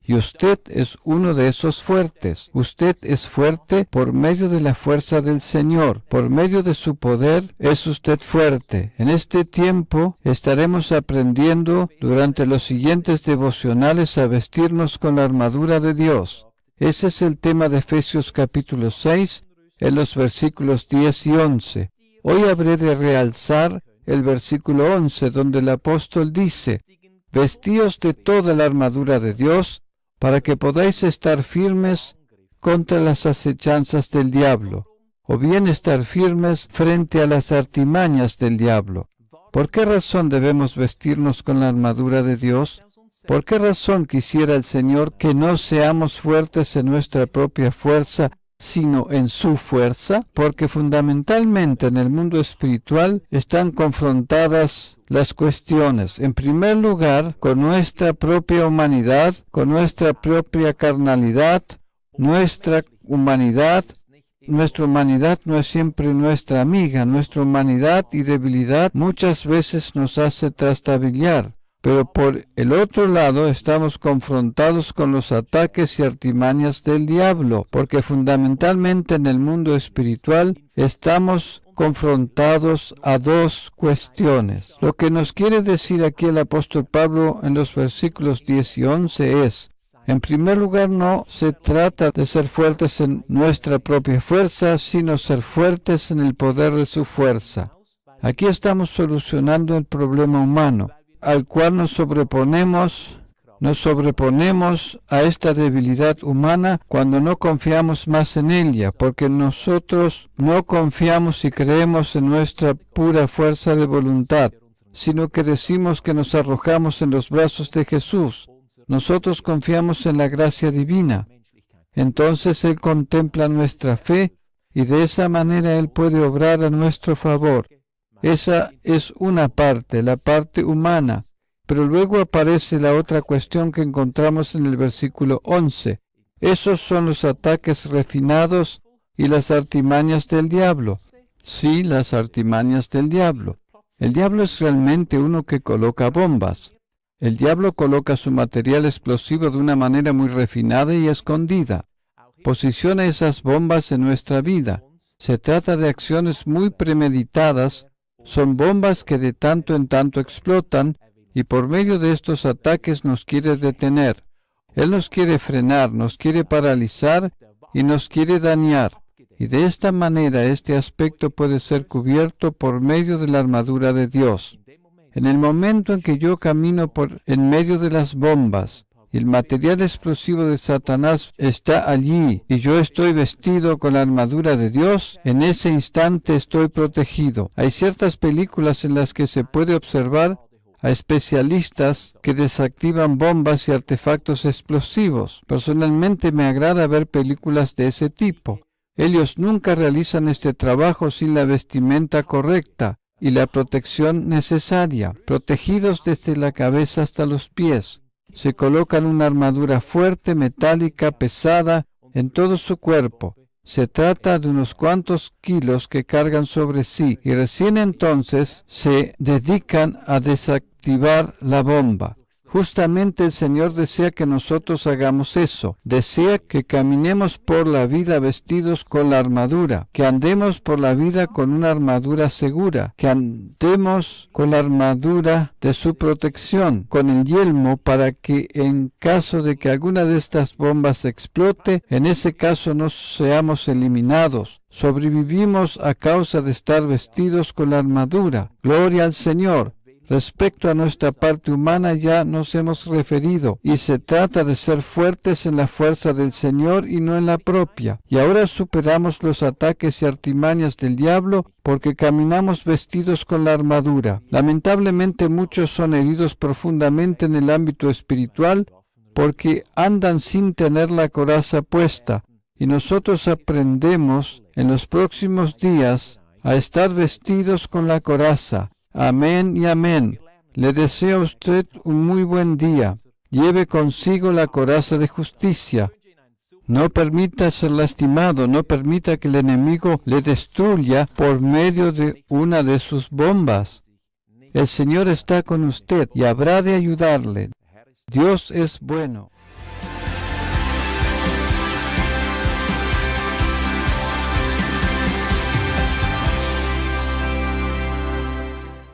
Y usted es uno de esos fuertes. Usted es fuerte por medio de la fuerza del Señor. Por medio de su poder es usted fuerte. En este tiempo estaremos aprendiendo durante los siguientes devocionales a vestirnos con la armadura de Dios. Ese es el tema de Efesios capítulo 6 en los versículos 10 y 11. Hoy habré de realzar el versículo 11, donde el apóstol dice, vestíos de toda la armadura de Dios, para que podáis estar firmes contra las acechanzas del diablo, o bien estar firmes frente a las artimañas del diablo. ¿Por qué razón debemos vestirnos con la armadura de Dios? ¿Por qué razón quisiera el Señor que no seamos fuertes en nuestra propia fuerza, sino en su fuerza? Porque fundamentalmente en el mundo espiritual están confrontadas las cuestiones, en primer lugar, con nuestra propia humanidad, con nuestra propia carnalidad, nuestra humanidad. Nuestra humanidad no es siempre nuestra amiga. Nuestra humanidad y debilidad muchas veces nos hace trastabillar. Pero por el otro lado estamos confrontados con los ataques y artimañas del diablo, porque fundamentalmente en el mundo espiritual estamos confrontados a dos cuestiones. Lo que nos quiere decir aquí el apóstol Pablo en los versículos 10 y 11 es, en primer lugar, no se trata de ser fuertes en nuestra propia fuerza, sino ser fuertes en el poder de su fuerza. Aquí estamos solucionando el problema humano, al cual nos sobreponemos a esta debilidad humana cuando no confiamos más en ella, porque nosotros no confiamos y creemos en nuestra pura fuerza de voluntad, sino que decimos que nos arrojamos en los brazos de Jesús. Nosotros confiamos en la gracia divina. Entonces Él contempla nuestra fe y de esa manera Él puede obrar a nuestro favor. Esa es una parte, la parte humana. Pero luego aparece la otra cuestión que encontramos en el versículo 11. Esos son los ataques refinados y las artimañas del diablo. Sí, las artimañas del diablo. El diablo es realmente uno que coloca bombas. El diablo coloca su material explosivo de una manera muy refinada y escondida. Posiciona esas bombas en nuestra vida. Se trata de acciones muy premeditadas. Son bombas que de tanto en tanto explotan y por medio de estos ataques nos quiere detener. Él nos quiere frenar, nos quiere paralizar y nos quiere dañar. Y de esta manera este aspecto puede ser cubierto por medio de la armadura de Dios. En el momento en que yo camino en medio de las bombas, y el material explosivo de Satanás está allí, y yo estoy vestido con la armadura de Dios, en ese instante estoy protegido. Hay ciertas películas en las que se puede observar a especialistas que desactivan bombas y artefactos explosivos. Personalmente me agrada ver películas de ese tipo. Ellos nunca realizan este trabajo sin la vestimenta correcta y la protección necesaria, protegidos desde la cabeza hasta los pies. Se colocan una armadura fuerte, metálica, pesada, en todo su cuerpo. Se trata de unos cuantos kilos que cargan sobre sí y recién entonces se dedican a desactivar la bomba. Justamente el Señor desea que nosotros hagamos eso. Desea que caminemos por la vida vestidos con la armadura, que andemos por la vida con una armadura segura, que andemos con la armadura de su protección, con el yelmo para que en caso de que alguna de estas bombas explote, en ese caso no seamos eliminados. Sobrevivimos a causa de estar vestidos con la armadura. Gloria al Señor. Respecto a nuestra parte humana ya nos hemos referido y se trata de ser fuertes en la fuerza del Señor y no en la propia. Y ahora superamos los ataques y artimañas del diablo porque caminamos vestidos con la armadura. Lamentablemente muchos son heridos profundamente en el ámbito espiritual porque andan sin tener la coraza puesta. Y nosotros aprendemos en los próximos días a estar vestidos con la coraza. Amén y amén. Le deseo a usted un muy buen día. Lleve consigo la coraza de justicia. No permita ser lastimado, no permita que el enemigo le destruya por medio de una de sus bombas. El Señor está con usted y habrá de ayudarle. Dios es bueno.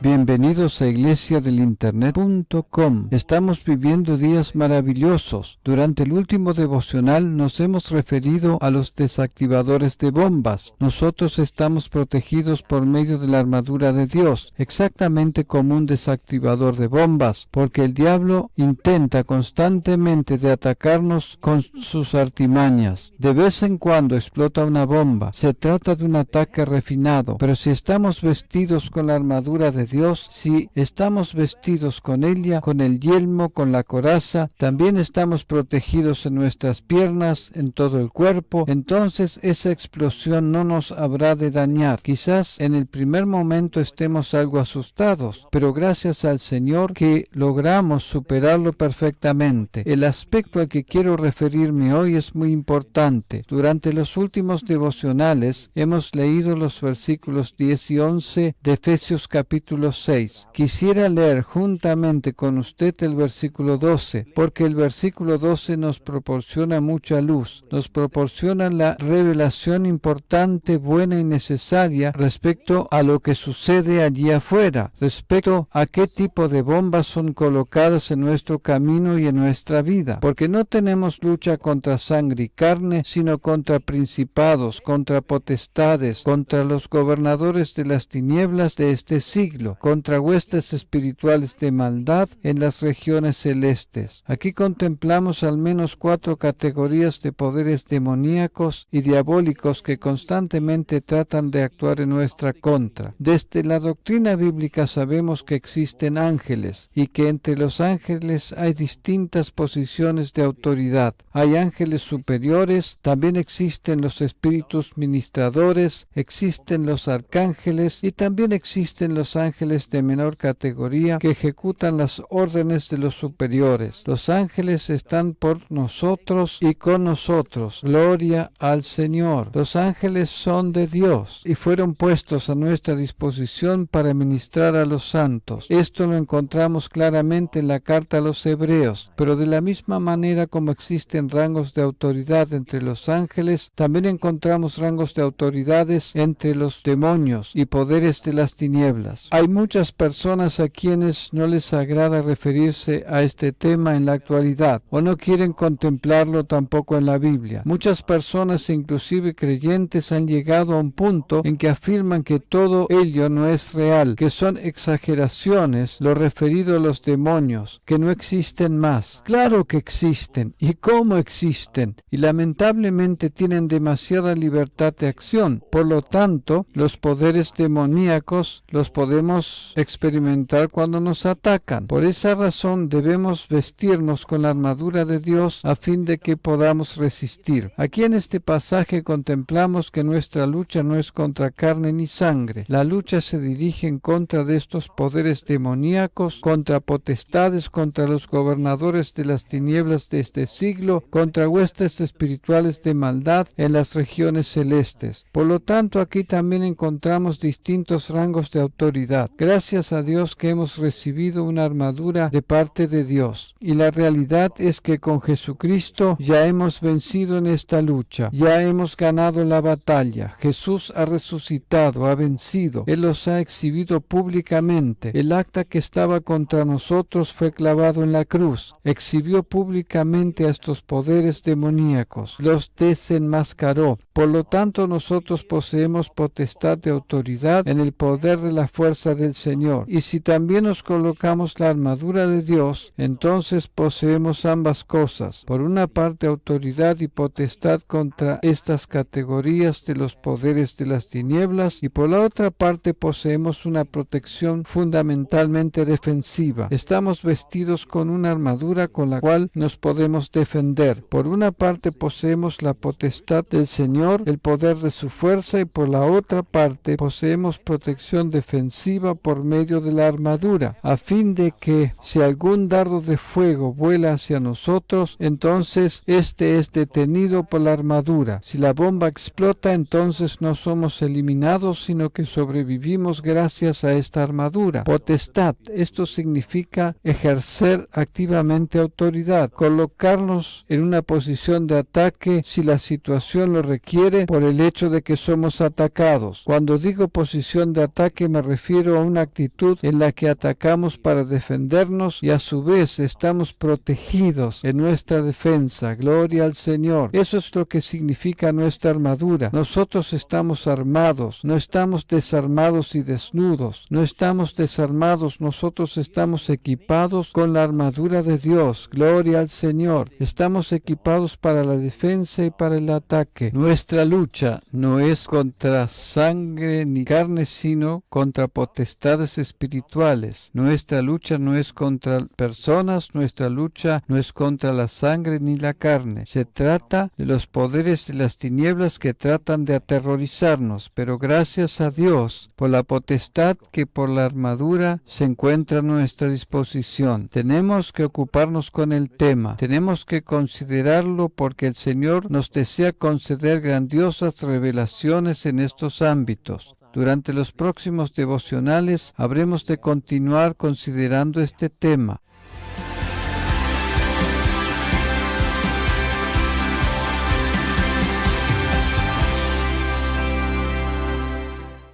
Bienvenidos a iglesiadelinternet.com. Estamos viviendo días maravillosos. Durante el último devocional nos hemos referido a los desactivadores de bombas. Nosotros estamos protegidos por medio de la armadura de Dios, exactamente como un desactivador de bombas, porque el diablo intenta constantemente de atacarnos con sus artimañas. De vez en cuando explota una bomba. Se trata de un ataque refinado, pero si estamos vestidos con la armadura de Dios, si estamos vestidos con ella, con el yelmo, con la coraza, también estamos protegidos en nuestras piernas, en todo el cuerpo, entonces esa explosión no nos habrá de dañar. Quizás en el primer momento estemos algo asustados, pero gracias al Señor que logramos superarlo perfectamente. El aspecto al que quiero referirme hoy es muy importante. Durante los últimos devocionales hemos leído los versículos 10 y 11 de Efesios capítulo 6. Quisiera leer juntamente con usted el versículo 12, porque el versículo 12 nos proporciona mucha luz, nos proporciona la revelación importante, buena y necesaria respecto a lo que sucede allí afuera, respecto a qué tipo de bombas son colocadas en nuestro camino y en nuestra vida, porque no tenemos lucha contra sangre y carne, sino contra principados, contra potestades, contra los gobernadores de las tinieblas de este siglo, siglo, contra huestes espirituales de maldad en las regiones celestes. Aquí contemplamos al menos 4 categorías de poderes demoníacos y diabólicos que constantemente tratan de actuar en nuestra contra. Desde la doctrina bíblica sabemos que existen ángeles y que entre los ángeles hay distintas posiciones de autoridad. Hay ángeles superiores, también existen los espíritus ministradores, existen los arcángeles y también existen los ángeles de menor categoría que ejecutan las órdenes de los superiores. Los ángeles están por nosotros y con nosotros. Gloria al Señor. Los ángeles son de Dios y fueron puestos a nuestra disposición para ministrar a los santos. Esto lo encontramos claramente en la carta a los Hebreos, pero de la misma manera como existen rangos de autoridad entre los ángeles, también encontramos rangos de autoridades entre los demonios y poderes de las tinieblas. Hay muchas personas a quienes no les agrada referirse a este tema en la actualidad, o no quieren contemplarlo tampoco en la Biblia. Muchas personas, inclusive creyentes, han llegado a un punto en que afirman que todo ello no es real, que son exageraciones lo referido a los demonios, que no existen más. Claro que existen, y cómo existen, y lamentablemente tienen demasiada libertad de acción. Por lo tanto, los poderes demoníacos los podemos experimentar cuando nos atacan. Por esa razón debemos vestirnos con la armadura de Dios a fin de que podamos resistir. Aquí en este pasaje contemplamos que nuestra lucha no es contra carne ni sangre. La lucha se dirige en contra de estos poderes demoníacos, contra potestades, contra los gobernadores de las tinieblas de este siglo, contra huestes espirituales de maldad en las regiones celestes. Por lo tanto, aquí también encontramos distintos rangos de autoridad. Gracias a Dios que hemos recibido una armadura de parte de Dios. Y la realidad es que con Jesucristo ya hemos vencido en esta lucha. Ya hemos ganado la batalla. Jesús ha resucitado, ha vencido. Él los ha exhibido públicamente. El acta que estaba contra nosotros fue clavado en la cruz. Exhibió públicamente a estos poderes demoníacos. Los desenmascaró. Por lo tanto, nosotros poseemos potestad de autoridad en el poder de la fuerza del Señor. Y si también nos colocamos la armadura de Dios, entonces poseemos ambas cosas. Por una parte, autoridad y potestad contra estas categorías de los poderes de las tinieblas, y por la otra parte poseemos una protección fundamentalmente defensiva. Estamos vestidos con una armadura con la cual nos podemos defender. Por una parte poseemos la potestad del Señor, el poder de su fuerza, y por la otra parte poseemos protección defensiva por medio de la armadura, a fin de que si algún dardo de fuego vuela hacia nosotros, entonces este es detenido por la armadura. Si la bomba explota, entonces no somos eliminados, sino que sobrevivimos gracias a esta armadura. Potestad, esto significa ejercer activamente autoridad, colocarnos en una posición de ataque si la situación lo requiere por el hecho de que somos atacados. Cuando digo posición de ataque me refiero a una actitud en la que atacamos para defendernos y a su vez estamos protegidos en nuestra defensa. Gloria al Señor. Eso es lo que significa nuestra armadura. Nosotros estamos armados, no estamos desarmados y desnudos, no estamos desarmados, nosotros estamos equipados con la armadura de Dios. Gloria al Señor. Estamos equipados para la defensa y para el ataque. Nuestra lucha no es contra sangre ni carne, sino contra potestades espirituales. Nuestra lucha no es contra personas, nuestra lucha no es contra la sangre ni la carne. Se trata de los poderes de las tinieblas que tratan de aterrorizarnos, pero gracias a Dios por la potestad que por la armadura se encuentra a nuestra disposición. Tenemos que ocuparnos con el tema, tenemos que considerarlo porque el Señor nos desea conceder grandiosas revelaciones en estos ámbitos. Durante los próximos devocionales habremos de continuar considerando este tema.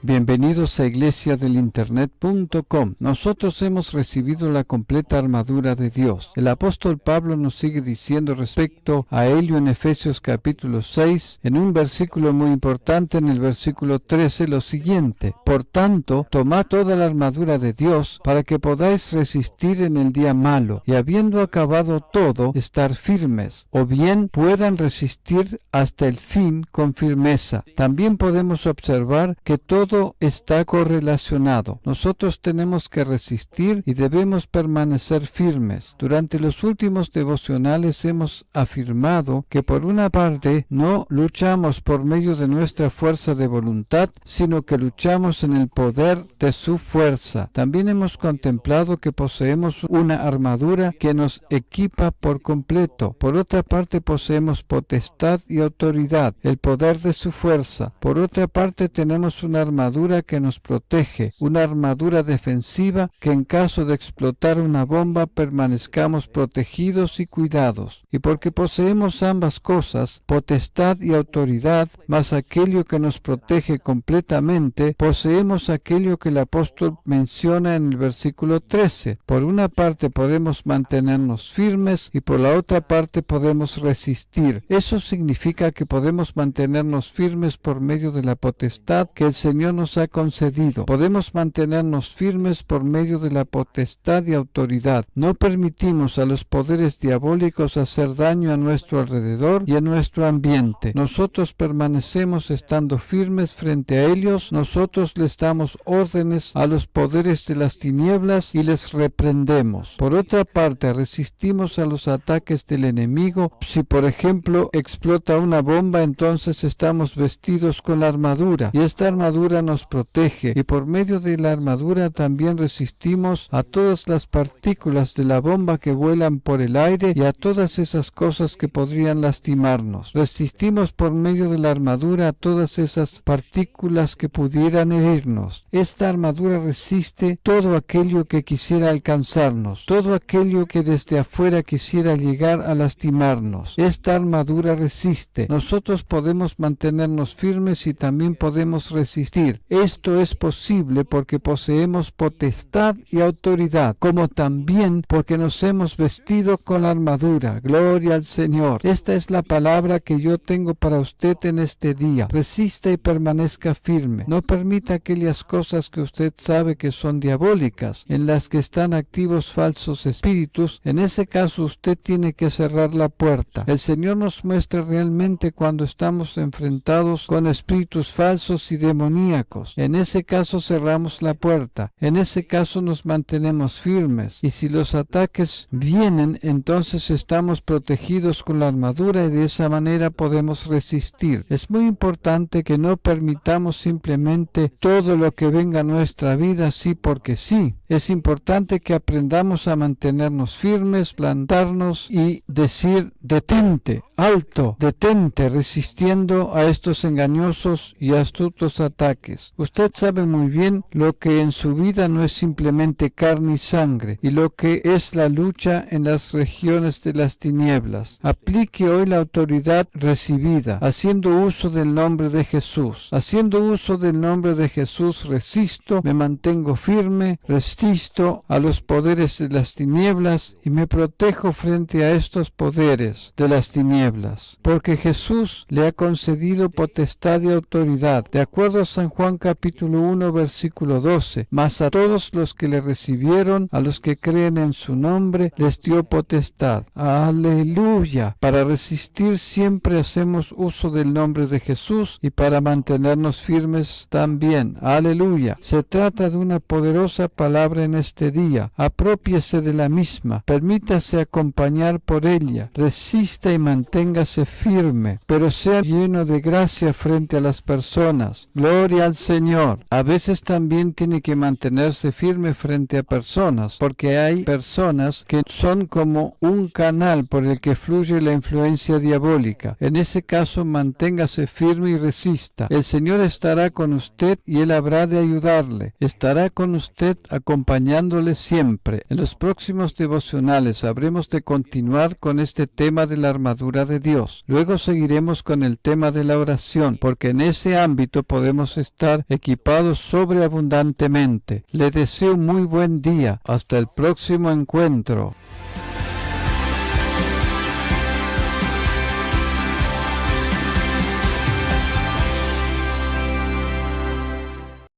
Bienvenidos a iglesiadelinternet.com. Nosotros hemos recibido la completa armadura de Dios. El apóstol Pablo nos sigue diciendo respecto a ello en Efesios capítulo 6, en un versículo muy importante, en el versículo 13, lo siguiente: por tanto, tomad toda la armadura de Dios para que podáis resistir en el día malo, y habiendo acabado todo, estar firmes, o bien puedan resistir hasta el fin con firmeza. También podemos observar que todo está correlacionado. Nosotros tenemos que resistir y debemos permanecer firmes. Durante los últimos devocionales hemos afirmado que por una parte no luchamos por medio de nuestra fuerza de voluntad, sino que luchamos en el poder de su fuerza. También hemos contemplado que poseemos una armadura que nos equipa por completo. Por otra parte, poseemos potestad y autoridad, el poder de su fuerza. Por otra parte, tenemos una armadura que nos protege, una armadura defensiva que en caso de explotar una bomba permanezcamos protegidos y cuidados. Y porque poseemos ambas cosas, potestad y autoridad, más aquello que nos protege completamente, poseemos aquello que el apóstol menciona en el versículo 13. Por una parte podemos mantenernos firmes y por la otra parte podemos resistir. Eso significa que podemos mantenernos firmes por medio de la potestad que el Señor nos ha concedido. Podemos mantenernos firmes por medio de la potestad y autoridad. No permitimos a los poderes diabólicos hacer daño a nuestro alrededor y a nuestro ambiente. Nosotros permanecemos estando firmes frente a ellos. Nosotros les damos órdenes a los poderes de las tinieblas y les reprendemos. Por otra parte, resistimos a los ataques del enemigo. Si por ejemplo explota una bomba, entonces estamos vestidos con la armadura y esta armadura nos protege, y por medio de la armadura también resistimos a todas las partículas de la bomba que vuelan por el aire y a todas esas cosas que podrían lastimarnos. Resistimos por medio de la armadura a todas esas partículas que pudieran herirnos. Esta armadura resiste todo aquello que quisiera alcanzarnos, todo aquello que desde afuera quisiera llegar a lastimarnos. Esta armadura resiste. Nosotros podemos mantenernos firmes y también podemos resistir. Esto es posible porque poseemos potestad y autoridad, como también porque nos hemos vestido con la armadura. Gloria al Señor. Esta es la palabra que yo tengo para usted en este día. Resista y permanezca firme. No permita aquellas cosas que usted sabe que son diabólicas, en las que están activos falsos espíritus. En ese caso usted tiene que cerrar la puerta. El Señor nos muestra realmente cuando estamos enfrentados con espíritus falsos y demoníacos. En ese caso cerramos la puerta. En ese caso nos mantenemos firmes. Y si los ataques vienen, entonces estamos protegidos con la armadura y de esa manera podemos resistir. Es muy importante que no permitamos simplemente todo lo que venga a nuestra vida sí porque sí. Es importante que aprendamos a mantenernos firmes, plantarnos y decir: detente, alto, detente, resistiendo a estos engañosos y astutos ataques. Usted sabe muy bien lo que en su vida no es simplemente carne y sangre, y lo que es la lucha en las regiones de las tinieblas. Aplique hoy la autoridad recibida, haciendo uso del nombre de Jesús. Haciendo uso del nombre de Jesús, resisto, me mantengo firme, resisto a los poderes de las tinieblas y me protejo frente a estos poderes de las tinieblas. Porque Jesús le ha concedido potestad y autoridad, de acuerdo a San Juan capítulo 1 versículo 12. Mas a todos los que le recibieron, a los que creen en su nombre, les dio potestad. Aleluya. Para resistir siempre hacemos uso del nombre de Jesús y para mantenernos firmes también. Aleluya. Se trata de una poderosa palabra en este día. Aprópiese de la misma. Permítase acompañar por ella. Resista y manténgase firme, pero sea lleno de gracia frente a las personas. Gloria al Señor. A veces también tiene que mantenerse firme frente a personas, porque hay personas que son como un canal por el que fluye la influencia diabólica. En ese caso, manténgase firme y resista. El Señor estará con usted y Él habrá de ayudarle. Estará con usted acompañándole siempre. En los próximos devocionales habremos de continuar con este tema de la armadura de Dios. Luego seguiremos con el tema de la oración, porque en ese ámbito podemos estar equipados sobreabundantemente. Le deseo un muy buen día. Hasta el próximo encuentro.